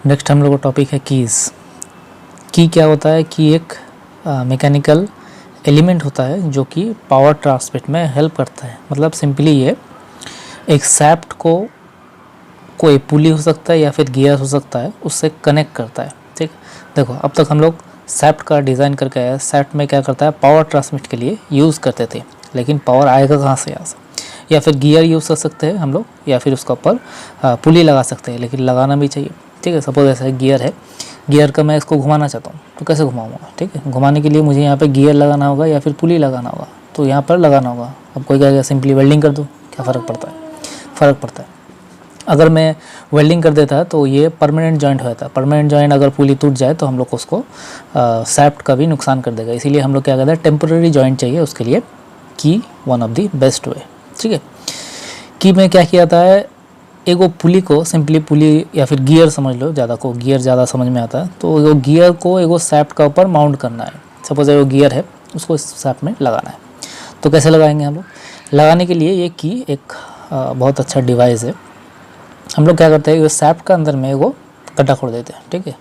Next हम लोग का टॉपिक है कीज़। की क्या होता है कि एक मैकेनिकल एलिमेंट होता है जो कि पावर ट्रांसमिट में हेल्प करता है। मतलब सिंपली ये एक सैफ्ट को कोई पुली हो सकता है या फिर गियर हो सकता है, उससे कनेक्ट करता है। ठीक, देखो अब तक हम लोग सैफ्ट का डिज़ाइन करके आए। सैफ्ट में क्या करता है, पावर ट्रांसमिट के लिए यूज़ करते थे, लेकिन पावर आएगा कहाँ से, यहाँ से। या फिर गियर यूज़ कर सकते हैं हम लोग, या फिर उसका ऊपर पुली लगा सकते हैं, लेकिन लगाना भी चाहिए। ठीक है, सपोज ऐसा गियर है, गियर का मैं इसको घुमाना चाहता हूँ तो कैसे घुमाऊँगा। ठीक है, घुमाने के लिए मुझे यहाँ पे गियर लगाना होगा या फिर पुली लगाना होगा, तो यहाँ पर लगाना होगा। अब कोई कहेगा सिंपली वेल्डिंग कर दो, क्या फ़र्क पड़ता है? फ़र्क पड़ता है। अगर मैं वेल्डिंग कर देता तो ये परमानेंट जॉइंट हो जाता है। परमानेंट जॉइंट अगर पुली टूट जाए तो हम लोग उसको सैफ्ट का भी नुकसान कर देगा। इसीलिए हम लोग क्या करते हैं, टेम्पररी जॉइंट चाहिए, उसके लिए की one of the best way. ठीक है, की में क्या किया जाता है, एगो पुली को सिंपली पुली या फिर गियर समझ लो, ज़्यादा को गियर ज़्यादा समझ में आता है, तो वो गियर को एगो सैफ्ट का ऊपर माउंट करना है। सपोज एगो गियर है, उसको इस सैफ्ट में लगाना है। तो कैसे लगाएंगे हम लोग? लगाने के लिए ये की एक बहुत अच्छा डिवाइस है। हम लोग क्या करते हैं, सैफ्ट का अंदर में एगो गड्ढा खोद देते हैं। ठीक है,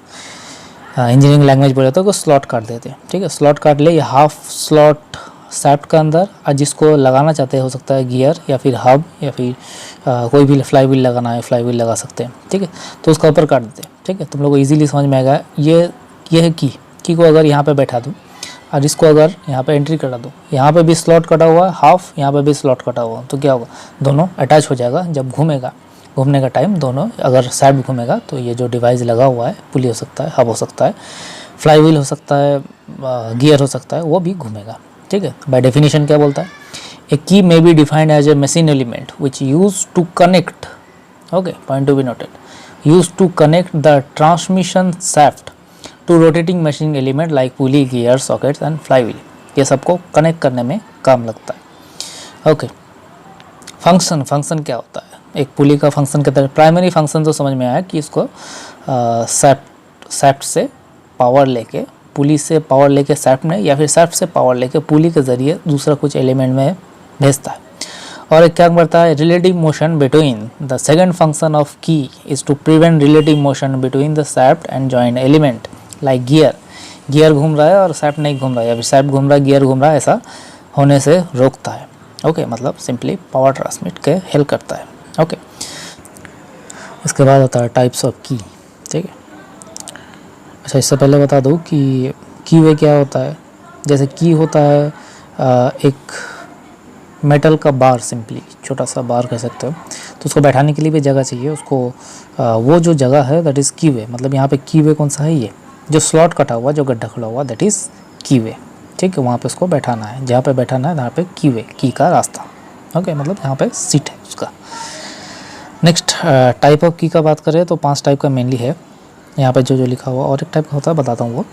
इंजीनियरिंग लैंग्वेज बोले तो स्लॉट काट देते हैं। ठीक है, स्लॉट काट ले, ये हाफ स्लॉट सैफ्ट का अंदर, और जिसको लगाना चाहते हैं, हो सकता है गियर या फिर हब या फिर कोई भी फ्लाई व्हील लगाना है, फ्लाई व्हील लगा सकते हैं। ठीक है, तो उसका ऊपर काट देते हैं। ठीक है, तुम लोग को ईजिली समझ में आएगा। ये है की को अगर यहाँ पे बैठा दूँ और इसको अगर यहाँ पे एंट्री करा दूँ, यहाँ पे भी स्लॉट कटा हुआ है हाफ, यहाँ पे भी स्लॉट कटा हुआ, तो क्या होगा, दोनों अटैच हो जाएगा। जब घूमेगा, घूमने का टाइम दोनों अगर साइड घूमेगा तो ये जो डिवाइस लगा हुआ है, पुली हो सकता है, हब हो सकता है, फ्लाई व्हील हो सकता है, गियर हो सकता है, वो भी घूमेगा। ठीक है, बाय डेफिनेशन क्या बोलता है, a key may be defined as a machine element which use to connect, okay, point to be noted, use to connect the transmission shaft to rotating machine element like pulley, gear, sockets and flywheel. ये सबको connect करने में काम लगता है। Okay, function क्या होता है, एक पुली का फंक्शन के तरह प्राइमरी फंक्शन तो समझ में आया कि इसको सैफ्ट से पावर लेके, पुली से पावर लेके सैफ्ट में, या फिर सैफ्ट से पावर लेके पुली के ज़रिए दूसरा कुछ एलिमेंट में भेजता है। और एक क्या करता है, relative motion between the second function of key is to prevent relative motion between the shaft and joint element like gear घूम रहा है और सैफ्ट नहीं घूम रहा है, या फिर सैफ्ट घूम रहा है गियर घूम रहा है, ऐसा होने से रोकता है। ओके, मतलब सिंपली पावर ट्रांसमिट के हेल्प करता है। ओके, इसके बाद आता है टाइप्स ऑफ की। ठीक है, अच्छा, इससे पहले बता दूँ कि की वे क्या होता है। जैसे की होता है एक मेटल का बार, सिंपली छोटा सा बार कह सकते हो, तो उसको बैठाने के लिए भी जगह चाहिए उसको। वो जो जगह है दैट इज़ की वे। मतलब यहाँ पे की वे कौन सा है, ये जो स्लॉट कटा हुआ, जो गड्ढा खुला हुआ, दैट इज़ की वे। ठीक है, वहाँ पे उसको बैठाना है, जहाँ पे बैठाना है वहाँ पे की वे, की का रास्ता। ओके, मतलब यहाँ पे सीट है उसका। नेक्स्ट टाइप ऑफ की का बात करें तो 5 टाइप का मेनली है यहाँ पे जो लिखा हुआ। और एक टाइप का होता है, बताता हूँ वो।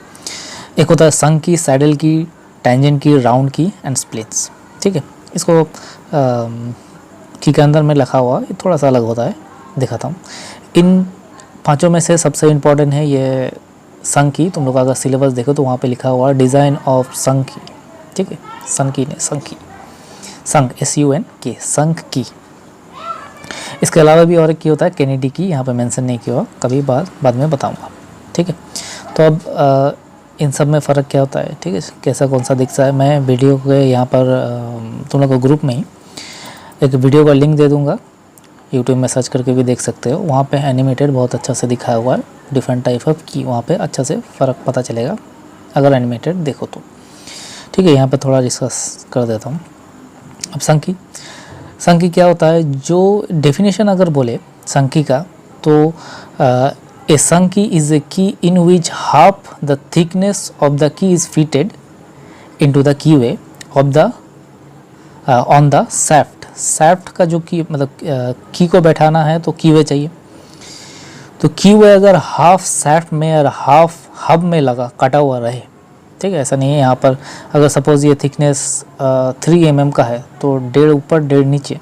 एक होता है संक की, सैडल की, टेंजेंट की, राउंड की एंड स्प्लिट्स। ठीक है, इसको की के अंदर में लिखा हुआ ये थोड़ा सा अलग होता है, दिखाता हूँ। इन 5 में से सबसे इम्पोर्टेंट है ये संक की। तुम लोग अगर सिलेबस देखो तो वहाँ पे लिखा हुआ डिज़ाइन ऑफ संक की। ठीक है, संक की नहीं, संक की, संक SUNK, संक की। इसके अलावा भी और एक की होता है केनेडी की, यहाँ पे मेंशन नहीं किया हुआ, कभी बाद में बताऊँगा। ठीक है, तो अब इन सब में फ़र्क क्या होता है, ठीक है, कैसा कौन सा दिखता है। मैं वीडियो के यहाँ पर तुम लोग को ग्रुप में ही एक वीडियो का लिंक दे दूँगा, यूट्यूब में सर्च करके भी देख सकते हो। वहाँ पे एनिमेटेड बहुत अच्छा से दिखाया हुआ है डिफरेंट टाइप ऑफ की, वहाँ पे अच्छा से फ़र्क पता चलेगा अगर एनिमेटेड देखो तो। ठीक है, यहाँ पे थोड़ा डिस्कस कर देता हूँ। अब संकी क्या होता है, जो डेफिनेशन अगर बोले संकी का, तो ए संकी is a key in which half the thickness of the key is fitted into the key way of the on the shaft का जो की, मतलब की को बैठाना है तो की वे चाहिए। तो की वे अगर हाफ सैफ्ट में और हाफ हब में लगा कटा हुआ रहे, ठीक है, ऐसा नहीं है यहाँ पर अगर सपोज़ ये थिकनेस 3 mm का है तो 1.5 ऊपर 1.5 नीचे,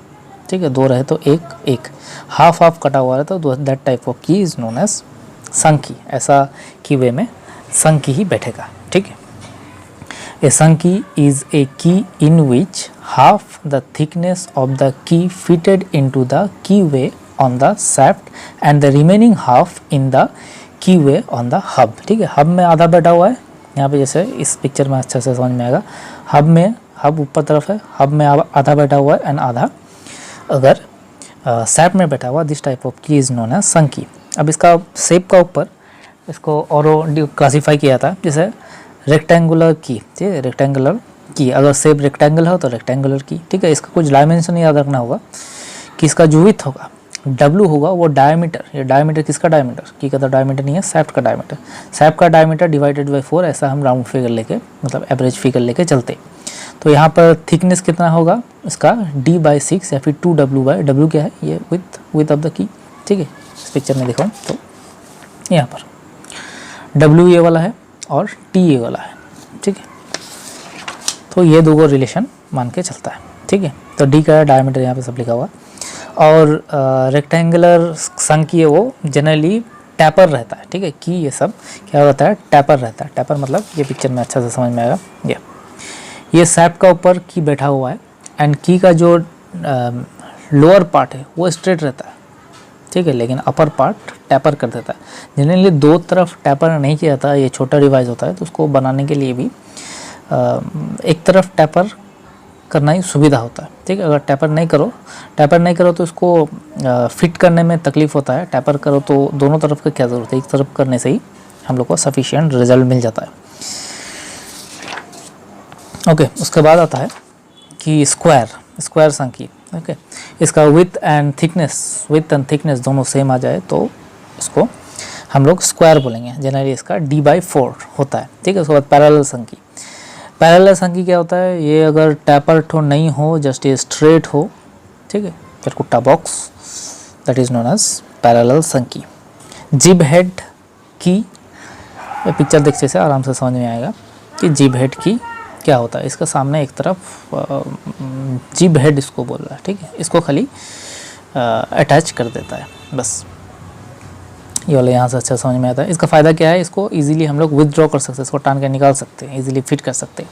ठीक है, 2 रहे तो एक हाफ कटा हुआ है तो that type of key is known as संकी। ऐसा की वे में संकी ही बैठेगा। ठीक है, ए संकी is a key in which half the thickness of the key fitted into the key way on the shaft and the remaining half in the की वे on the hub, ठीक है। Hub में आधा बैठा हुआ है यहाँ पे, जैसे इस पिक्चर में अच्छे से समझ में आएगा। हब ऊपर तरफ है, हब में आधा बैठा हुआ है एंड आधा अगर सैप में बैठा हुआ। दिस टाइप ऑफ की इज नोन एज संकी। अब इसका शेप का ऊपर इसको और क्लासीफाई किया था, जैसे रेक्टेंगुलर की, ठीक है, रेक्टेंगुलर की, अगर शेप रेक्टेंगल हो तो रेक्टेंगुलर की, ठीक है। इसका कुछ डायमेंशन याद रखना होगा कि इसका जो विड्थ होगा W होगा वो डायमीटर, ये डायमीटर किसका डायमीटर, की का तो डायमीटर नहीं है, सैफ्ट का डायमीटर, सैफ्ट का डायमीटर डिवाइडेड बाई 4, ऐसा हम राउंड फिगर लेके मतलब एवरेज फिगर लेके चलते। तो यहाँ पर थिकनेस कितना होगा इसका D/6 या फिर 2W/W क्या है, ये विथ ऑफ द की, ठीक है। इस पिक्चर में देखो तो यहाँ पर W ये वाला है और T ये वाला है, ठीक है। तो ये दो को रिलेशन मान के चलता है, ठीक है। तो D का डायमीटर यहाँ पे सब लिखा हुआ। और रेक्टेंगुलर संकी है वो जनरली टैपर रहता है, ठीक है। की ये सब क्या होता है, टैपर रहता है। टैपर मतलब ये पिक्चर में अच्छा से समझ में आएगा। ये सैप का ऊपर की बैठा हुआ है एंड की का जो लोअर पार्ट है वो स्ट्रेट रहता है, ठीक है, लेकिन अपर पार्ट टैपर कर देता है। जनरली दो तरफ टैपर नहीं किया जाता, ये छोटा डिवाइस होता है, तो उसको बनाने के लिए भी एक तरफ टैपर करना ही सुविधा होता है, ठीक है। अगर टैपर नहीं करो तो इसको फिट करने में तकलीफ होता है। टैपर करो तो दोनों तरफ का क्या ज़रूरत है, एक तरफ करने से ही हम लोग को सफिशिएंट रिजल्ट मिल जाता है। ओके, उसके बाद आता है कि स्क्वायर संकी, ओके। इसका विथ एंड थिकनेस दोनों सेम आ जाए तो इसको हम लोग स्क्वायर बोलेंगे। जनरली इसका D/4 होता है, ठीक है। उसके बाद पैरेलल संकी क्या होता है, ये अगर टैपर ठो नहीं हो, जस्ट ये स्ट्रेट हो, ठीक है, चरकुट्टा box, that is known as parallel sunk key. Gib head की, पिक्चर देखने से आराम से समझ में आएगा कि जिब हेड की क्या होता है। इसका सामने एक तरफ जिब हेड इसको बोल रहा है, ठीक है। इसको खाली अटैच कर देता है बस। ये वाला यहाँ से अच्छा समझ में आता है। इसका फ़ायदा क्या है, इसको इजीली हम लोग विदड्रॉ कर सकते हैं, इसको टान के निकाल सकते हैं, इजीली फिट कर सकते हैं।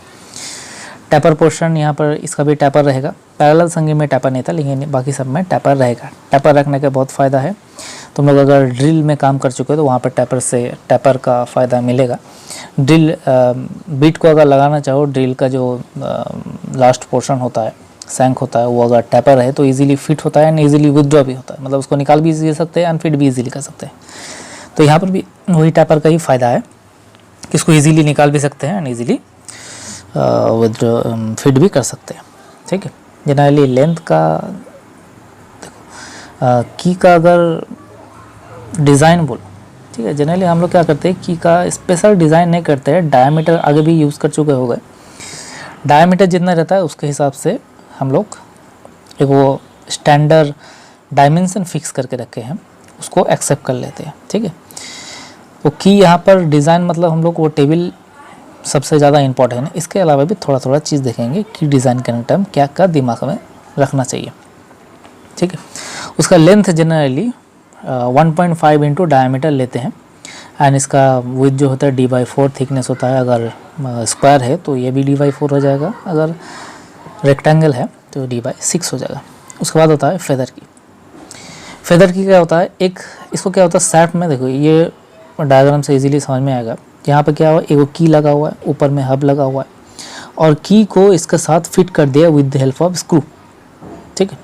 टैपर पोर्शन यहाँ पर इसका भी टैपर रहेगा। पैरेलल संगी में टैपर नहीं था, लेकिन बाकी सब में टैपर रहेगा। टैपर रखने का बहुत फ़ायदा है। तुम लोग अगर ड्रिल में काम कर चुके हो तो वहाँ पर टैपर का फ़ायदा मिलेगा। ड्रिल बीट को अगर लगाना चाहो, ड्रिल का जो लास्ट पोर्शन होता है, सैंक होता है, वो अगर टैपर है तो इजीली फिट होता है एंड इजीली विदड्रॉ भी होता है, मतलब उसको निकाल भी दे सकते हैं एंड फिट भी इजीली कर सकते हैं। तो यहाँ पर भी वही टैपर का ही फ़ायदा है कि इसको इजीली निकाल भी सकते हैं एंड इजीली विदड्रॉ फिट भी कर सकते हैं, ठीक है। जनरली लेंथ का देखो, की का अगर डिज़ाइन बोलो, ठीक है, जनरली हम लोग क्या करते हैं, की का स्पेशल डिज़ाइन नहीं करते हैं। डायमीटर आगे भी यूज़ कर चुके हो गए, डायमीटर जितना रहता है उसके हिसाब से हम लोग एक वो स्टैंडर्ड डायमेंशन फिक्स करके रखे हैं, उसको एक्सेप्ट कर लेते हैं, ठीक है। तो की यहाँ पर डिज़ाइन मतलब हम लोग वो टेबल सबसे ज़्यादा इम्पोर्टेंट है। इसके अलावा भी थोड़ा थोड़ा चीज़ देखेंगे कि डिज़ाइन करने टाइम क्या क्या दिमाग में रखना चाहिए, ठीक है। उसका लेंथ जनरली 1.5 इंटू डायमीटर लेते हैं एंड इसका विड्थ जो होता है D/4 थिकनेस होता है। अगर स्क्वायर है तो ये भी D/4 हो जाएगा, अगर रेक्टेंगल है तो D/6 हो जाएगा। उसके बाद होता है फेदर की क्या होता है, एक इसको क्या होता है सैप में, देखो ये डायग्राम से इजीली समझ में आएगा। यहाँ पे क्या हुआ, एक की लगा हुआ है, ऊपर में हब लगा हुआ है और की को इसके साथ फिट कर दिया with the help of screw, ठीक है,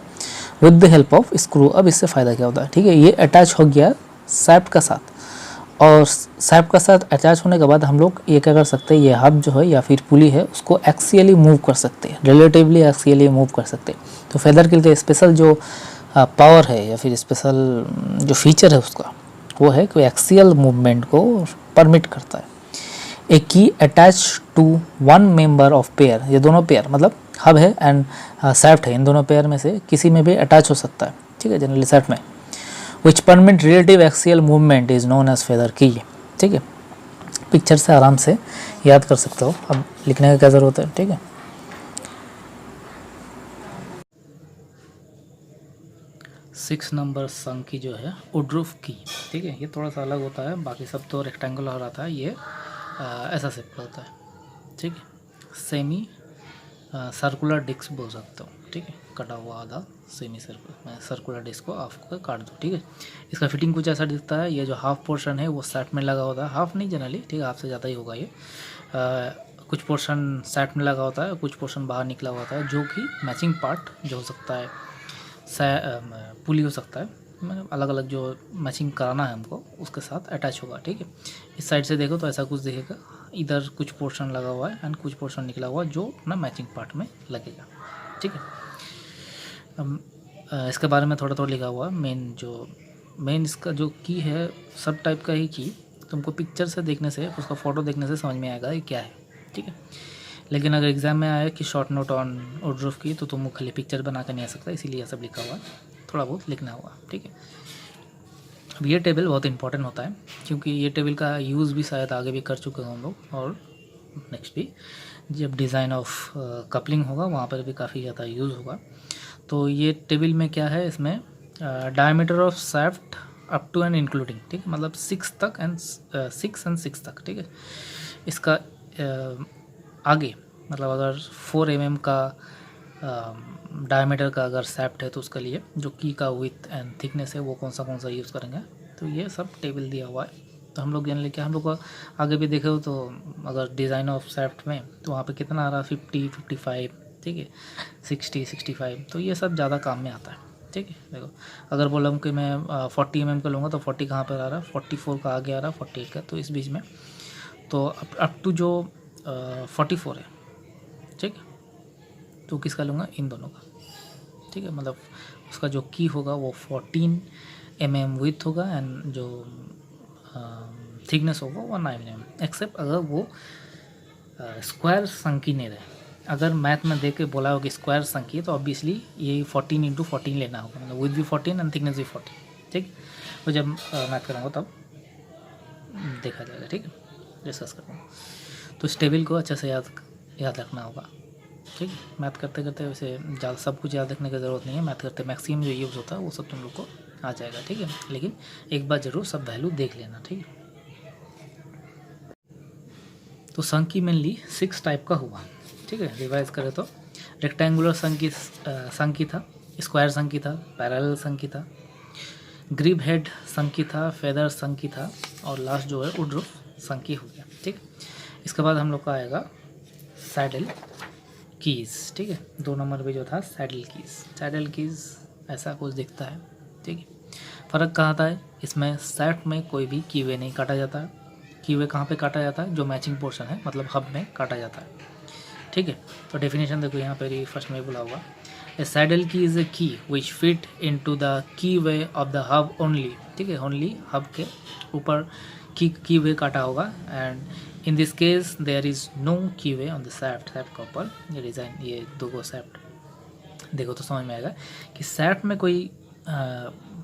with the help of screw. अब इससे फ़ायदा क्या होता है, ठीक है, ये अटैच हो गया सैप का साथ और सैप का साथ अटैच होने के बाद हम लोग ये क्या कर सकते हैं, ये हब जो है या फिर पुली है उसको एक्सियली मूव कर सकते हैं, रिलेटिवली एक्सियली मूव कर सकते हैं। तो फेदर के लिए स्पेशल जो पावर है या फिर स्पेशल जो फीचर है उसका वो है कि एक्सियल मूवमेंट को परमिट करता है। A key attach to one member of pair, ये दोनों पेयर मतलब हब है एंड सैफ्ट है, इन दोनों पेयर में से किसी में भी अटैच हो सकता है, ठीक है, जनरली सैफ्ट में, which permit relative axial movement is known as feather key, ठीक है। पिक्चर से आराम से याद कर सकते हो, अब लिखने का क्या ज़रूरत है, ठीक है। सिक्स नंबर संकी जो है वुडरूफ की, ठीक है, ये थोड़ा सा अलग होता है, बाकी सब तो रेक्टेंगल हो रहा था, ये ऐसा शेप का होता है, ठीक है। सेमी सर्कुलर डिस्क बोल सकते हो, ठीक है, कटा हुआ आधा सेमी सर्कुलर डिस्क को ऑफ कर काट दो। ठीक है, इसका फिटिंग कुछ ऐसा दिखता है। ये जो हाफ पोर्शन है वो सेट में लगा होता है, हाफ नहीं जनरली, ठीक है, हाफ से ज़्यादा ही होगा ये। कुछ पोर्शन सेट में लगा होता है, कुछ पोर्शन बाहर निकला होता है, जो कि मैचिंग पार्ट जो हो सकता है पुली हो सकता है, अलग अलग जो मैचिंग कराना है हमको उसके साथ अटैच होगा। ठीक है, इस साइड से देखो तो ऐसा कुछ दिखेगा, इधर कुछ पोर्शन लगा हुआ है एंड कुछ पोर्शन निकला हुआ है जो अपना मैचिंग पार्ट में लगेगा। ठीक है, इसके बारे में थोड़ा थोड़ा लिखा हुआ है। मेन इसका जो की है सब टाइप का ही की, तुमको पिक्चर से देखने से, उसका फ़ोटो देखने से समझ में आएगा ये क्या है। ठीक है, लेकिन अगर एग्ज़ाम में आया कि शॉर्ट नोट ऑन वुडरूफ की, तो तुम खाली पिक्चर बना कर नहीं आ सकता, इसीलिए सब लिखा हुआ है, थोड़ा बहुत लिखना हुआ। ठीक है, अब ये टेबल बहुत इंपॉर्टेंट होता है, क्योंकि ये टेबल का यूज़ भी शायद आगे भी कर चुके हैं हम लोग, और नेक्स्ट भी जब डिज़ाइन ऑफ कपलिंग होगा वहाँ पर भी काफ़ी ज़्यादा यूज़ होगा। तो ये टेबल में क्या है, इसमें diameter of shaft up to and including, ठीक है, मतलब 6 तक एंड 6 तक। ठीक है, इसका आगे मतलब अगर 4 mm का डायमीटर का अगर सैप्ट है तो उसके लिए जो की का विथ एंड थिकनेस है वो कौन सा यूज़ करेंगे। तो ये सब टेबल दिया हुआ है। तो हम लोग जनरली क्या, हम लोग को आगे भी देखे हो तो अगर डिज़ाइन ऑफ सैप्ट में तो वहाँ पे कितना आ रहा है 50, 55, ठीक है, 60, 65, तो ये सब ज़्यादा काम में आता है। ठीक है, देखो अगर बोला कि मैं 40 mm का लूँगा तो 40 कहाँ पर आ रहा है, 44 का आगे आ रहा है, 48 का, तो इस बीच में तो अप टू जो 44 है। ठीक है, तो किसका लूँगा, इन दोनों का। ठीक है, मतलब उसका जो की होगा वो 14 mm विथ होगा एंड जो थिकनेस होगा वो 9 mm, एक्सेप्ट अगर वो स्क्वायर संकीर्ण है। अगर मैथ में देख के बोला हो कि स्क्वायर संख्या, तो ऑब्वियसली ये 14 × 14 लेना होगा, मतलब विथ भी 14 एंड थिकनेस भी 14। ठीक, तो जब मैथ कराऊंगा तब देखा जाएगा। ठीक है, डिस्कस करते हैं। तो इस टेबल को अच्छे से याद रखना होगा। ठीक, मैथ करते करते वैसे ज़्यादा सब कुछ याद रखने की ज़रूरत नहीं है, मैथ करते मैक्सिमम जो यूज़ होता है वो सब तुम लोग को आ जाएगा। ठीक है, लेकिन एक बार ज़रूर सब वैल्यू देख लेना। ठीक है, तो संख्या मेनली 6 टाइप का हुआ। ठीक है, रिवाइज करें तो रेक्टेंगुलर संख्या था, स्क्वायर संख्या था, पैरेलल संख्या था, ग्रिब हेड संख्या था, फेदर संख्या था, और लास्ट जो है वुडरूफ संख्या हो गया। ठीक, इसके बाद हम लोग का आएगा सैडल कीज़। ठीक है, 2 नंबर पे जो था सैडल कीज़ ऐसा कुछ दिखता है। ठीक है, फ़र्क कहाँ आता है, इसमें सैट में कोई भी कीवे नहीं काटा जाता है। कीवे कहाँ पे काटा जाता है, जो मैचिंग पोर्शन है मतलब हब में काटा जाता है। ठीक है, तो डेफिनेशन देखो यहाँ पे फर्स्ट में बोला हुआ, ए सैडल की इज़ ए की विच fit into the key way of the hub only. ठीक है, ओनली हब के ऊपर की वे काटा होगा, and in this case there is no keyway on the shaft का ऊपर ये डिज़ाइन, ये 2 सैफ्ट देखो तो समझ में आएगा कि सैफ्ट में कोई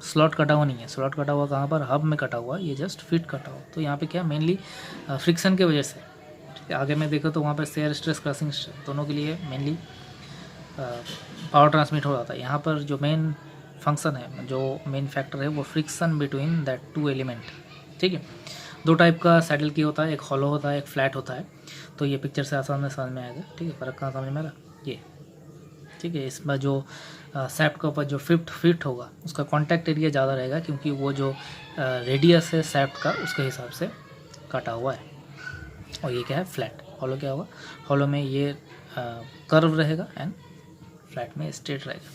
स्लॉट कटा हुआ नहीं है। स्लॉट कटा हुआ कहाँ पर, हब में कटा हुआ, ये जस्ट फिट कटा हुआ। तो यहाँ पे क्या मेनली फ्रिक्शन की वजह से, आगे में देखो तो वहाँ पर शेयर स्ट्रेस, क्रशिंग दोनों के लिए मेनली पावर ट्रांसमिट हो रहा था। यहाँ पर जो मेन फंक्शन है, जो मेन फैक्टर है, वो फ्रिक्शन बिटवीन दैट 2 एलिमेंट। ठीक है, 2 टाइप का सैडल की होता है, एक हॉलो होता है, एक फ्लैट होता है। तो ये पिक्चर से आसान समझ में आएगा। ठीक है, फर्क कहाँ समझ में आ रहा, ये। ठीक है, इसमें जो सैफ्ट के ऊपर जो फिट होगा उसका कॉन्टैक्ट एरिया ज़्यादा रहेगा, क्योंकि वो जो रेडियस है सैफ्ट का उसके हिसाब से काटा हुआ है। और ये क्या है, फ्लैट। हॉलो क्या होगा, हॉलो में ये कर्व रहेगा एंड फ्लैट में स्ट्रेट रहेगा।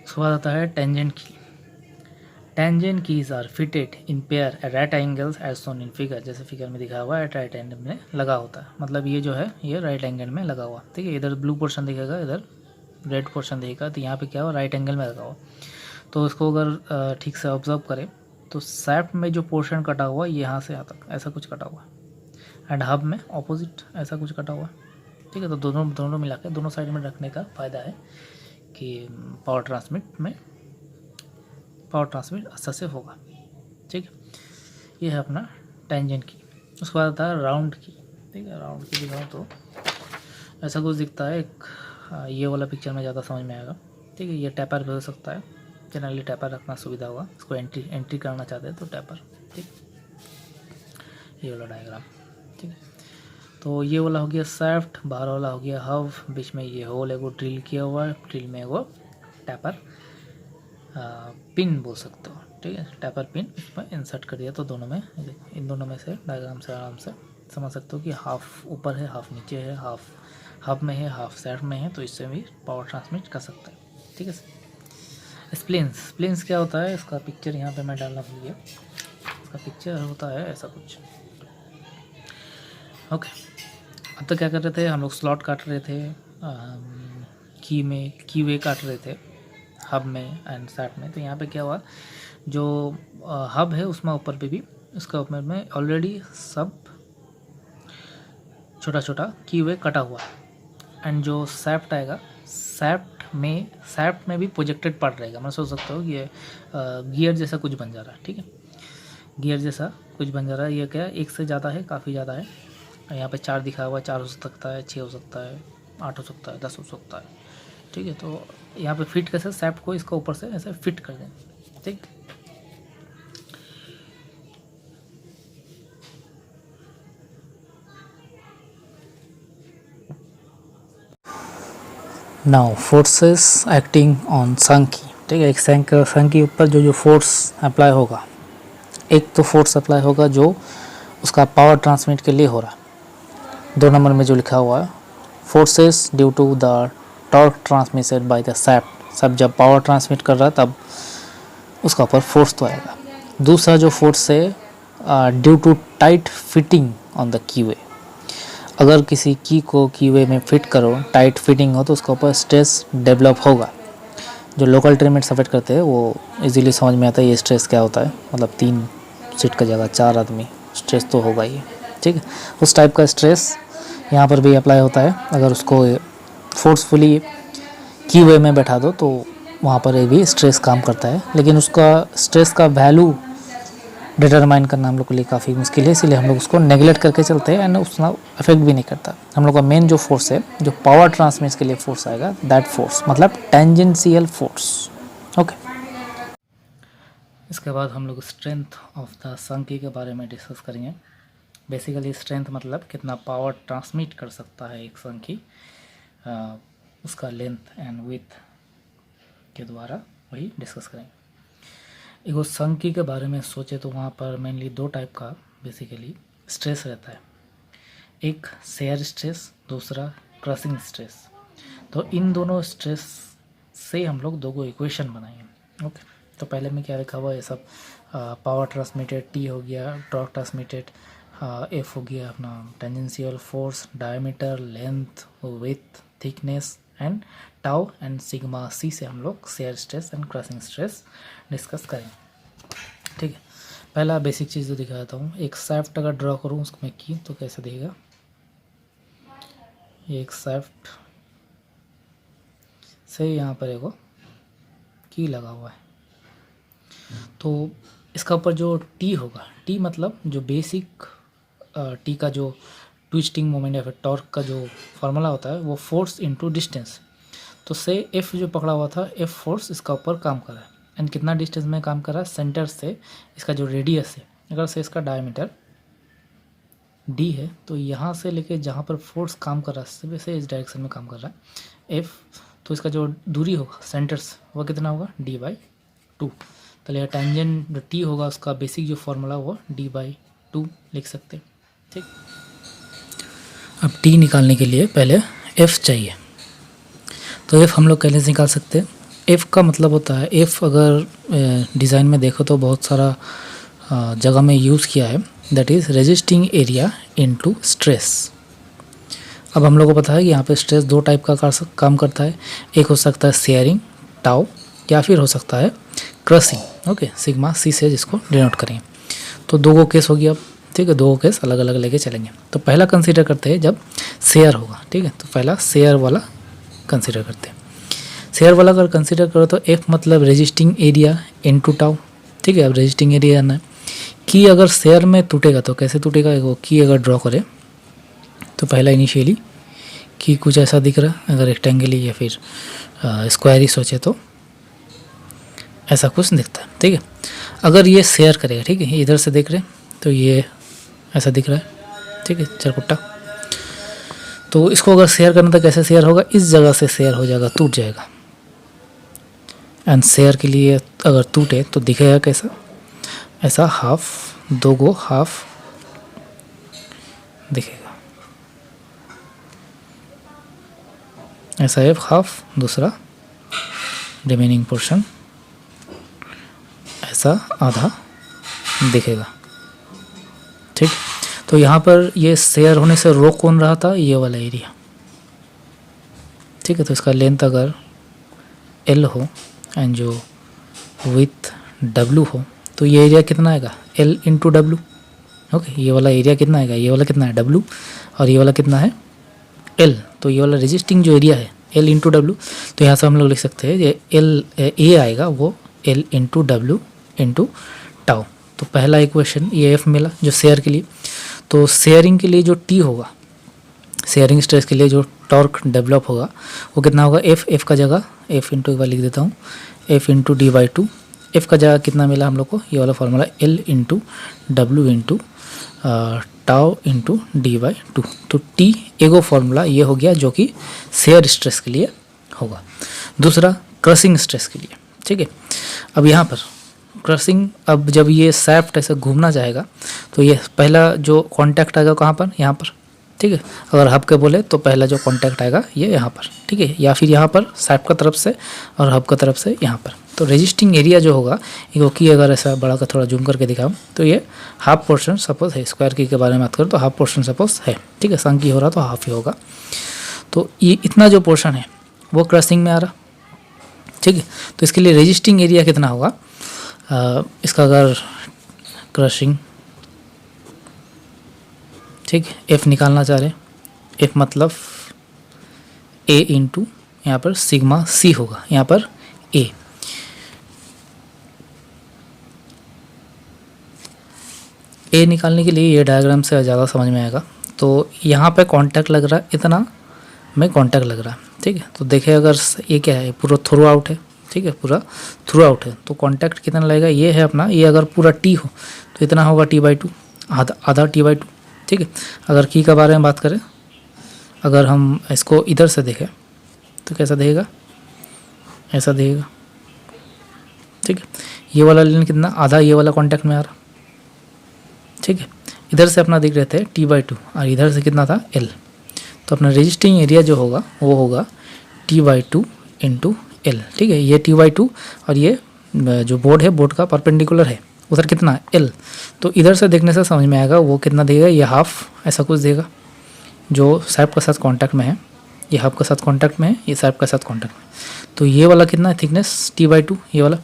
उसके बाद आता है tangent key. Tangent keys are fitted in pair at right angles as shown in figure, जैसे फिगर में दिखा हुआ है, एट राइट एंगल में लगा होता है, मतलब ये जो है ये राइट एंगल में लगा हुआ। ठीक है, इधर ब्लू पोर्शन दिखेगा, इधर रेड पोर्शन दिखेगा, तो यहाँ पे क्या हो, राइट एंगल में लगा हुआ। तो इसको अगर ठीक से ऑब्जर्व करें तो सैफ्ट में जो पोर्शन कटा हुआ ये यहाँ से यहाँ तक ऐसा कुछ कटा हुआ, एंड हब में ऑपोजिट ऐसा कुछ कटा हुआ। ठीक है, तो दोनों मिला के दोनों साइड में रखने का फ़ायदा है कि पावर ट्रांसमिट अच्छा से होगा। ठीक है, ये है अपना टेंजेंट की। उसके बाद आता है राउंड की। ठीक है, राउंड की दिखाऊँ तो ऐसा कुछ दिखता है, एक ये वाला पिक्चर में ज़्यादा समझ में आएगा। ठीक है, ये टैपर भी हो सकता है, जनरली टैपर रखना सुविधा होगा, इसको एंट्री करना चाहते हैं तो टैपर। ठीक, ये वाला डायग्राम। ठीक है, तो ये वाला हो गया सैफ्ट, बाहर वाला हो गया हब, बीच में ये होल है वो ड्रिल किया हुआ है, ड्रिल में वो टैपर पिन बोल सकते हो, ठीक है, टैपर पिन इसमें इंसर्ट कर दिया। तो दोनों में, इन दोनों में से डायग्राम से आराम से समझ सकते हो कि हाफ ऊपर है, हाफ नीचे है, हाफ हब में है, हाफ सैफ्ट में है, तो इससे भी पावर ट्रांसमिट कर सकता है, ठीक है। स्प्लिंस क्या होता है, इसका पिक्चर यहाँ पे मैं डालना भूल गया। इसका पिक्चर होता है ऐसा कुछ। ओके, अब तक क्या कर रहे थे हम लोग, स्लॉट काट रहे थे, की वे काट रहे थे हब में एंड सैफ्ट में। तो यहाँ पे क्या हुआ, जो हब है उसमें ऊपर पे भी, उसका ऊपर में ऑलरेडी सब छोटा छोटा की वे कटा हुआ है। एंड जो सैफ्ट आएगा, सैफ्ट में भी प्रोजेक्टेड पार्ट रहेगा। मैं सोच सकता हूँ कि ये गियर जैसा कुछ बन जा रहा है, ठीक है, गियर जैसा कुछ बन जा रहा है। ये क्या है, एक से ज़्यादा है, काफ़ी ज़्यादा है। यहाँ पे 4 दिखा हुआ है, 4 हो सकता है, 6 हो सकता है, 8 हो सकता है, 10 हो सकता है, ठीक है। तो यहाँ पे फिट कैसे, सैफ्ट को इसका ऊपर से ऐसे फिट कर दें, ठीक। नाउ फोर्सेस एक्टिंग ऑन संकी, ठीक है। एक संक के ऊपर जो फोर्स अप्लाई होगा, एक तो फोर्स अप्लाई होगा जो उसका पावर ट्रांसमिट के लिए हो रहा है, 2 नंबर में जो लिखा हुआ है, forces due to the torque transmitted by the shaft. सब जब पावर ट्रांसमिट कर रहा है तब उसका ऊपर फोर्स तो आएगा। दूसरा जो फोर्स है due to tight fitting on the key way. अगर किसी की को की वे में फिट करो, टाइट फिटिंग हो, तो उसका ऊपर स्ट्रेस डेवलप होगा। जो लोकल ट्रेन में सफ़र करते हैं वो इजीली समझ में आता है ये स्ट्रेस क्या होता है। मतलब 3 सीट का जगह 4 आदमी, स्ट्रेस तो होगा ही, ठीक है। उस टाइप का स्ट्रेस यहाँ पर भी अप्लाई होता है। अगर उसको फोर्सफुली की वे में बैठा दो तो वहाँ पर भी स्ट्रेस काम करता है, लेकिन उसका स्ट्रेस का वैल्यू डिटरमाइन करना हम लोग के लिए काफ़ी मुश्किल है, इसलिए हम लोग उसको नेगलेक्ट करके चलते हैं एंड उसका इफेक्ट भी नहीं करता। हम लोग का मेन जो फोर्स है, जो पावर ट्रांसमिट के लिए फोर्स आएगा, दैट फोर्स मतलब टेंजेंशियल फोर्स, ओके। इसके बाद हम लोग स्ट्रेंथ ऑफ द संकी के बारे में डिस्कस करेंगे। बेसिकली स्ट्रेंथ मतलब कितना पावर ट्रांसमिट कर सकता है एक संकी, उसका लेंथ एंड विड्थ के द्वारा वही डिस्कस करेंगे। एगो संकी के बारे में सोचे तो वहाँ पर मेनली 2 टाइप का बेसिकली स्ट्रेस रहता है। एक शेयर स्ट्रेस, दूसरा क्रशिंग स्ट्रेस। तो इन दोनों स्ट्रेस से हम लोग 2 इक्वेशन बनाएंगे, ओके। तो पहले में क्या लिखा हुआ है, ये सब पावर ट्रांसमिटेड टी हो गया, टॉर्क ट्रांसमिटेड एफ हो गया अपना tangential force, diameter, length, width, thickness and tau and sigma C से हम लोग shear stress and crushing stress discuss करें, ठीक है। पहला बेसिक चीज़ जो दिखाता हूँ, एक सैफ्ट अगर ड्रॉ करूँ उसको मैं की तो कैसे दिखेगा। ये एक सैफ्ट से यहाँ पर एगो की लगा हुआ है, तो इसका ऊपर जो टी होगा, टी मतलब जो बेसिक टी का जो ट्विस्टिंग मोमेंट या फिर टॉर्क का जो फार्मूला होता है वो फोर्स इनटू डिस्टेंस। तो से एफ जो पकड़ा हुआ था, एफ फोर्स इसका ऊपर काम कर रहा है एंड कितना डिस्टेंस में काम कर रहा है, सेंटर से इसका जो रेडियस है, अगर से इसका डायमीटर डी है तो यहाँ से लेके जहाँ पर फोर्स काम कर रहा है वैसे इस डायरेक्शन में काम कर रहा है एफ, तो इसका जो दूरी होगा सेंटर से वह कितना होगा d/2। तो यह टेंजेंट जो टी होगा उसका बेसिक जो फार्मूला वो d/2 लिख सकते हैं, ठीक। अब टी निकालने के लिए पहले एफ चाहिए, तो एफ हम लोग कैसे निकाल सकते हैं। एफ का मतलब होता है, एफ अगर डिज़ाइन में देखो तो बहुत सारा जगह में यूज़ किया है, that is resisting area into stress. अब हम लोग को पता है कि यहाँ पे स्ट्रेस 2 टाइप का काम करता है। एक हो सकता है शेयरिंग टाउ, या फिर हो सकता है क्रशिंग, ओके, सिग्मा सी से जिसको डिनोट करेंगे। तो 2 केस हो गया, ठीक है, 2 केस अलग अलग लेके चलेंगे। तो पहला कंसीडर करते हैं जब शेयर होगा, ठीक है। तो पहला शेयर वाला कंसीडर करते हैं। शेयर वाला अगर कंसीडर करो तो एफ मतलब रेजिस्टिंग एरिया इनटू टाउ, ठीक है। अब रेजिस्टिंग एरिया जानना है कि अगर शेयर में टूटेगा तो कैसे टूटेगा। वो की अगर ड्रॉ करें तो पहला इनिशियली कि कुछ ऐसा दिख रहा है, अगर रेक्टेंगली या फिर स्क्वायर ही सोचे तो ऐसा कुछ दिखता है, ठीक है। अगर ये शेयर करेगा, ठीक है, इधर से देख रहे तो ये ऐसा दिख रहा है, ठीक है, चरकुट्टा। तो इसको अगर शेयर करना तो कैसे शेयर होगा, इस जगह से शेयर हो जाएगा, टूट जाएगा। एंड शेयर के लिए अगर टूटे तो दिखेगा कैसा, ऐसा हाफ, दो गो हाफ दिखेगा, ऐसा एक हाफ, दूसरा रिमेनिंग पोर्शन ऐसा आधा दिखेगा। ठीक, तो यहाँ पर ये शेयर होने से रोक कौन रहा था, ये वाला एरिया। ठीक है, तो इसका लेंथ अगर L हो एंड जो विथ W हो तो ये एरिया कितना आएगा, L इंटू डब्लू। ओके, ये वाला एरिया कितना आएगा, ये वाला कितना है W, और ये वाला कितना है L। तो ये वाला रेजिस्टिंग जो एरिया है L इंटू डब्लू, तो यहाँ से हम लोग लिख सकते हैं ये A आएगा वो L into W into tau. तो पहला इक्वेशन ये F मिला जो शेयर के लिए। तो शेयरिंग के लिए जो T होगा, शेयरिंग स्ट्रेस के लिए जो टॉर्क डेवलप होगा वो कितना होगा, F का जगह F इंटू एक बार लिख देता हूँ, F इंटू D/2। F का जगह कितना मिला हम लोग को, ये वाला formula L into W into tau into D/2। तो T एगो फॉर्मूला ये हो गया जो कि शेयर स्ट्रेस के लिए होगा। दूसरा क्रशिंग स्ट्रेस के लिए। ठीक है, अब यहाँ पर क्रशिंग, अब जब ये सैफ्ट ऐसे घूमना चाहेगा तो ये पहला जो कांटेक्ट आएगा कहाँ पर, यहाँ पर। ठीक है, अगर हब के बोले तो पहला जो कांटेक्ट आएगा ये यहाँ पर। ठीक है, या फिर यहाँ पर सैफ्ट का तरफ से और हब का तरफ से यहाँ पर। तो रेजिस्टिंग एरिया जो होगा क्योंकि अगर ऐसा बड़ा का थोड़ा जूम करके दिखाऊँ तो ये हाफ पोर्शन सपोज है, स्क्वायर की के बारे में बात करूँ तो हाफ पोर्शन सपोज है। ठीक है, संग की हो रहा तो हाफ ही होगा। तो ये इतना जो पोर्शन है वो क्रशिंग में आ रहा। ठीक है, तो इसके लिए रेजिस्टिंग एरिया कितना होगा, इसका अगर क्रशिंग, ठीक, F निकालना चाह रहे, F मतलब A इंटू यहाँ पर सिग्मा C होगा, यहाँ पर A। A निकालने के लिए ये डायग्राम से ज़्यादा समझ में आएगा। तो यहाँ पे कांटेक्ट लग रहा है, इतना में कांटेक्ट लग रहा है। ठीक है, तो देखिए अगर ये क्या है, पूरा थ्रू आउट है। ठीक है, पूरा थ्रू आउट है तो कांटेक्ट कितना लगेगा, ये है अपना, ये अगर पूरा T हो तो इतना होगा T/2, आधा T/2। ठीक है, अगर की का बारे में बात करें, अगर हम इसको इधर से देखें तो कैसा देगा, ऐसा देगा। ठीक है, ये वाला लेन कितना, आधा ये वाला कांटेक्ट में आ रहा। ठीक है, इधर से अपना दिख रहे थे T/2 और इधर से कितना था L। तो अपना रेजिस्टिंग एरिया जो होगा वो होगा T/2 इंटू L। ठीक है, ये T/2 और ये जो बोर्ड है, बोर्ड का परपेंडिकुलर है, उधर कितना है L। तो इधर से देखने से समझ में आएगा वो कितना देगा, ये हाफ ऐसा कुछ देगा जो सैप के साथ कांटेक्ट में है, ये हाफ के साथ कांटेक्ट में है, ये सैप के साथ कांटेक्ट में। तो ये वाला कितना है थिकनेस T/2 ये वाला,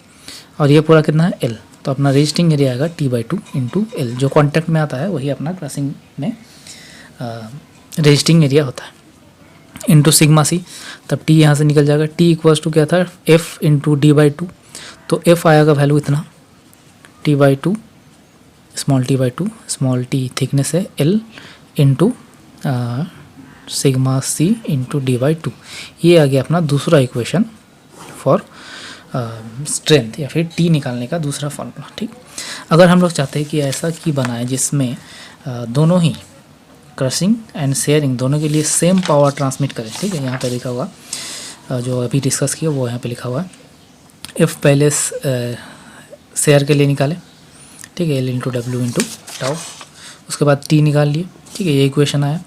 और ये पूरा कितना है L। तो अपना रेजिस्टिंग एरिया आएगा T/2 इंटू L। जो कांटेक्ट में आता है वही अपना क्रशिंग में रेजिस्टिंग एरिया होता है, इंटू सिग्मा C। तब T यहाँ से निकल जाएगा, T इक्वल्स टू क्या था, F इंटू D/2। तो F आएगा वैल्यू इतना, T/2 small T/2, small T thickness है, L into sigma C into D/2। ये आ गया अपना दूसरा इक्वेशन फॉर स्ट्रेंथ या फिर T निकालने का दूसरा फॉर्मूला। ठीक, अगर हम लोग चाहते हैं कि ऐसा की बनाए जिसमें दोनों ही क्रशिंग एंड शेयरिंग दोनों के लिए सेम पावर ट्रांसमिट करें। ठीक है, यहाँ पे लिखा हुआ जो अभी डिस्कस किया वो यहाँ पे लिखा हुआ है। F पहले शेयर के लिए निकाले, ठीक है, L into W into tau, उसके बाद T निकाल लिए। ठीक है, ये इक्वेशन आया।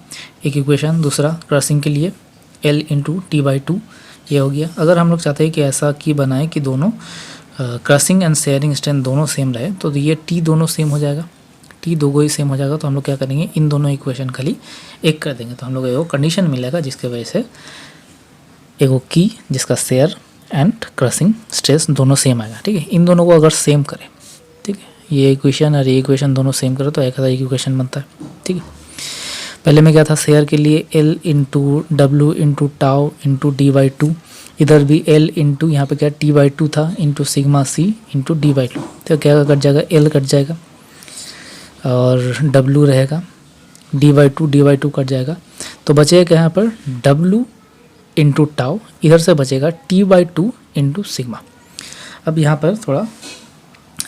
एक इक्वेशन दूसरा क्रशिंग के लिए L इंटू T/2 ये हो गया। अगर हम लोग चाहते हैं कि ऐसा की बनाए कि दोनों क्रशिंग एंड शेयरिंग स्ट्रेंथ दोनों सेम रहे तो ये T दोनों सेम हो जाएगा, T दोनों ही सेम हो जाएगा। तो हम लोग क्या करेंगे, इन दोनों इक्वेशन खाली एक कर देंगे। तो हम लोग एक कंडीशन मिलेगा जिसके वजह से एगो की जिसका शेयर एंड क्रशिंग स्ट्रेस दोनों सेम आएगा। ठीक है, इन दोनों को अगर सेम करें, ठीक है, ये इक्वेशन और ये इक्वेशन दोनों सेम करें तो एक इक्वेशन बनता है। ठीक है, पहले में क्या था, शेयर के लिए L into W into tau into D/2, इधर भी L इंटू यहाँ पे क्या T/2 था into sigma C into D/2। तो क्या कट जाएगा, L कट जाएगा और W रहेगा, D/2 कट जाएगा। तो बचेगा क्या यहाँ पर W इंटू टाउ, इधर से बचेगा T/2 इंटू सिग्मा। अब यहाँ पर थोड़ा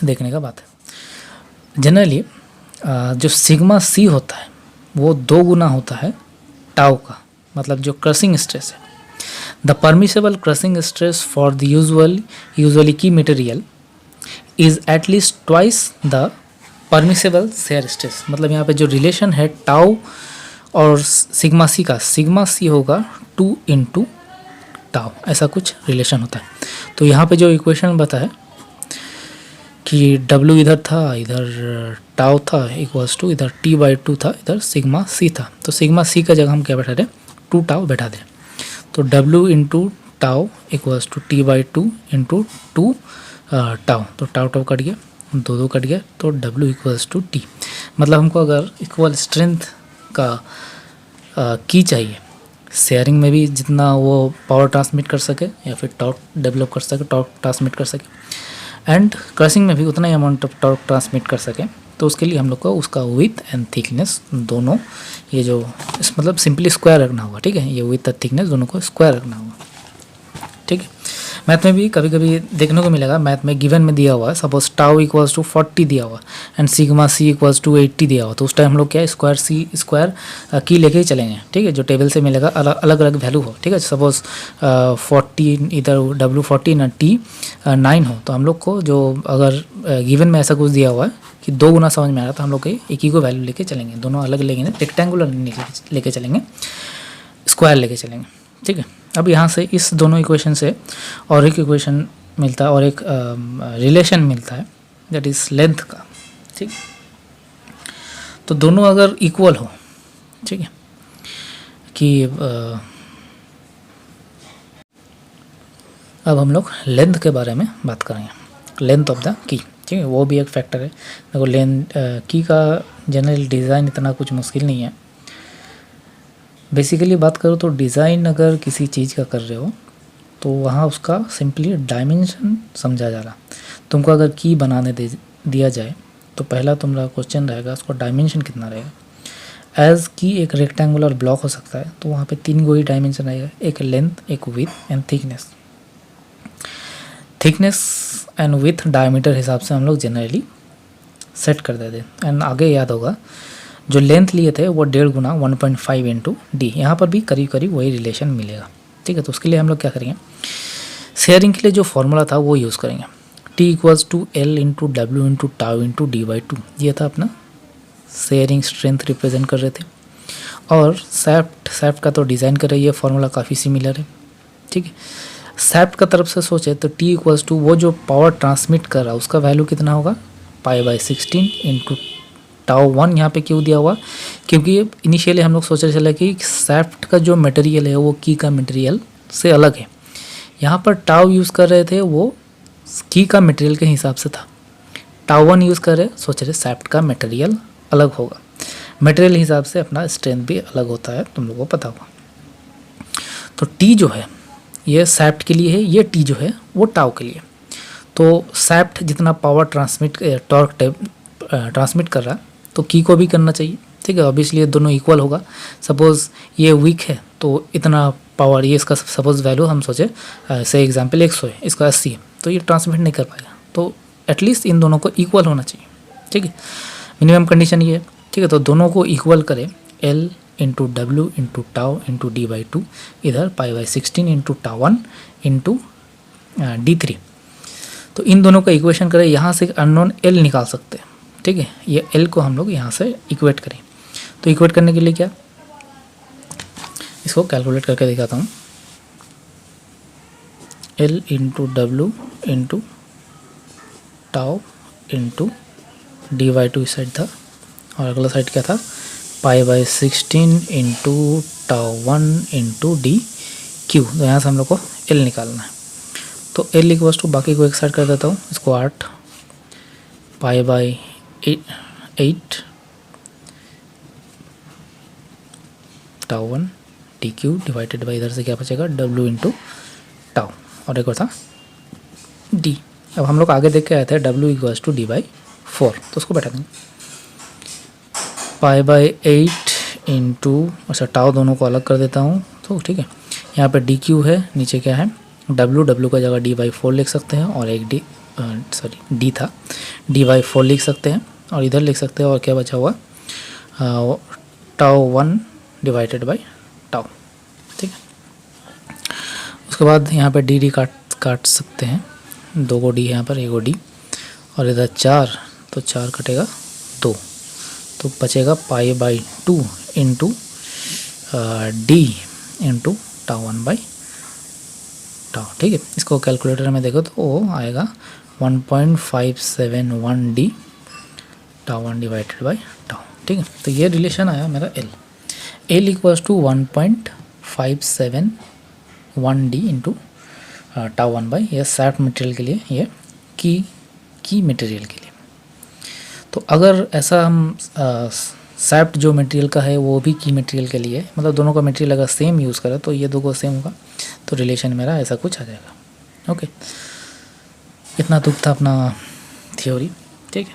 देखने का बात है, जनरली जो सिग्मा C होता है वो 2 गुना होता है टाउ का। मतलब जो क्रशिंग स्ट्रेस है, the permissible crushing stress for the usually key material is at least twice the permissible shear stress. मतलब यहाँ पे जो रिलेशन है टाउ और सिग्मा सी का, सिग्मा सी होगा 2 इंटू टाउ, ऐसा कुछ रिलेशन होता है। तो यहाँ पे जो इक्वेशन बताया कि W इधर था, इधर टाउ था इक्वल्स टू, इधर T/2 था, इधर सिग्मा सी था। तो सिग्मा सी का जगह हम क्या बैठा दें, 2 टाउ बैठा दें। तो W into tau equals to T/2 into 2 tau. तो टाउ टाउ कट गया, 2 कट गया, तो W इक्वल्स टू T। मतलब हमको अगर इक्वल स्ट्रेंथ का की चाहिए, शेयरिंग में भी जितना वो पावर ट्रांसमिट कर सके या फिर टॉर्क डेवलप कर सके, टॉर्क ट्रांसमिट कर सके, एंड क्रशिंग में भी उतना ही अमाउंट ऑफ टॉर्क ट्रांसमिट कर सके, तो उसके लिए हम लोग को उसका विथ एंड थिकनेस दोनों, ये जो मतलब सिंपली स्क्वायर रखना होगा। ठीक है, ये विथ और थिकनेस दोनों को स्क्वायर रखना होगा। ठीक है, मैथ में भी कभी कभी देखने को मिलेगा, मैथ में गिवन में दिया हुआ है, सपोज टाउ इक्वल्स टू 40 दिया हुआ and sigma C equals to 80 दिया हुआ, तो उस टाइम हम लोग क्या स्क्वायर की लेके ही चलेंगे। ठीक है, जो टेबल से मिलेगा अलग अलग वैल्यू हो। ठीक है, सपोज 40 इधर W40 और T 9 हो, तो हम लोग को जो अगर गिवन में ऐसा कुछ दिया हुआ है कि 2 गुना समझ में आ रहा, तो हम लोग एक ही को वैल्यू लेके चलेंगे, दोनों अलग लेंगे, रेक्टेंगुलर लेके चलेंगे, स्क्वायर लेके चलेंगे। ठीक है, अब यहाँ से इस दोनों इक्वेशन से और एक इक्वेशन मिलता है और एक रिलेशन मिलता है, दैट इज लेंथ का। ठीक, तो दोनों अगर इक्वल हो, ठीक है, कि अब हम लोग लेंथ के बारे में बात करेंगे, लेंथ ऑफ द की। ठीक है, वो भी एक फैक्टर है। देखो लेंथ की का जनरल डिज़ाइन इतना कुछ मुश्किल नहीं है। बेसिकली बात करो तो डिज़ाइन अगर किसी चीज़ का कर रहे हो तो वहाँ उसका सिंपली डायमेंशन समझा जा रहा। तुमको अगर की बनाने दिया जाए तो पहला तुम्हारा क्वेश्चन रहेगा उसका डायमेंशन कितना रहेगा। एज की एक रेक्टेंगुलर ब्लॉक हो सकता है, तो वहाँ पे 3 गो ही डायमेंशन रहेगा, एक लेंथ, एक with and thickness. Thickness and with diameter हिसाब से हम लोग जनरली सेट कर देते हैं। एंड आगे याद होगा जो लेंथ लिए थे वो 1.5 गुना 1.5 इंटू डी, यहाँ पर भी करीब करीब वही रिलेशन मिलेगा। ठीक है, तो उसके लिए हम लोग क्या करेंगे, शेयरिंग के लिए जो फॉर्मूला था वो यूज़ करेंगे। T equals to L into W into tau into D/2, ये था अपना शेयरिंग स्ट्रेंथ रिप्रेजेंट कर रहे थे। और सैफ्ट का तो डिज़ाइन कर रही है, फॉर्मूला काफ़ी सिमिलर है। ठीक है, सैफ्ट का तरफ से सोचे तो T इक्वल्स टू वो जो पावर ट्रांसमिट कर रहा है उसका वैल्यू कितना होगा, π/16 इंटू टाउ 1। यहाँ पे क्यों दिया हुआ, क्योंकि इनिशियली हम लोग सोच रहे चले कि सैफ्ट का जो मटेरियल है वो की का मटेरियल से अलग है। यहाँ पर टाउ यूज़ कर रहे थे वो की का मटेरियल के हिसाब से था। टाउ 1 यूज़ कर रहे, सोच रहे सैफ्ट का मटेरियल अलग होगा। मटेरियल हिसाब से अपना स्ट्रेंथ भी अलग होता है, तुम लोगों को पता होगा। तो टी जो है ये सैफ्ट के लिए है, ये टी जो है वो टाउ के लिए। तो सैफ्ट जितना पावर टॉर्क ट्रांसमिट कर रहा है तो की को भी करना चाहिए। ठीक है, ऑब्वियसली दोनों इक्वल होगा। सपोज़ ये वीक है तो इतना पावर, ये इसका सपोज वैल्यू हम सोचे से एग्जांपल 100 है, इसका 80 है, तो ये ट्रांसमिट नहीं कर पाएगा। तो एटलीस्ट इन दोनों को इक्वल होना चाहिए। ठीक है, मिनिमम कंडीशन ये है। ठीक है, तो दोनों को इक्वल करें, L into W into tau into D/2, इधर π/16 इंटू टाउ 1 इंटू D3। तो इन दोनों का इक्वेशन करें, यहाँ से अननोन L निकाल सकते हैं। ठीक है, ये L को हम लोग यहाँ से इक्वेट करें। तो इक्वेट करने के लिए क्या, इसको कैलकुलेट करके दिखाता हूँ। L into W into tau into D/2 इस साइड था, और अगला साइड क्या था, π/16 इंटू टाउ 1 इंटू DQ। तो यहाँ से हम लोग को L निकालना है। तो L इक्वल्स टू, बाकी को एक साइड कर देता हूँ, इसको 8 π/8 टाउ 1 DQ डिवाइडेड बाई, इधर से क्या बचेगा, W इंटू टाउ, और एक और था D। अब हम लोग आगे देख के आए थे W इक्वल्स टू D/4, तो उसको बैठा देंगे π/8 इंटू, अच्छा टाउ दोनों को अलग कर देता हूँ। तो ठीक है, यहाँ पे DQ है, नीचे क्या है W का जगह D/4 लिख सकते हैं, और एक D था, D/4 लिख सकते हैं, और इधर लिख सकते हैं, और क्या बचा हुआ टाउ 1 डिवाइडेड बाई टाउ। उसके बाद यहाँ पे डी डी काट सकते हैं, 2 को डी है यहाँ पर, 1 को डी, और इधर 4 तो 4 कटेगा 2, तो बचेगा pi by 2 into D into tau 1 by tau. ठीक है, इसको कैलकुलेटर में देखो तो वो आएगा 1.571 D tau 1 divided by tau. ठीक है, तो ये रिलेशन आया मेरा L equals to 1.571 D into tau 1 by, ये सैफ्ट मटेरियल के लिए, ये की मटेरियल के लिए। तो अगर ऐसा हम सैफ्ट जो मटेरियल का है वो भी की मटेरियल के लिए, मतलब दोनों का मटेरियल अगर सेम यूज़ करें तो ये दो को सेम होगा, तो रिलेशन मेरा ऐसा कुछ आ जाएगा। ओके, इतना तुक था अपना थ्योरी। ठीक है।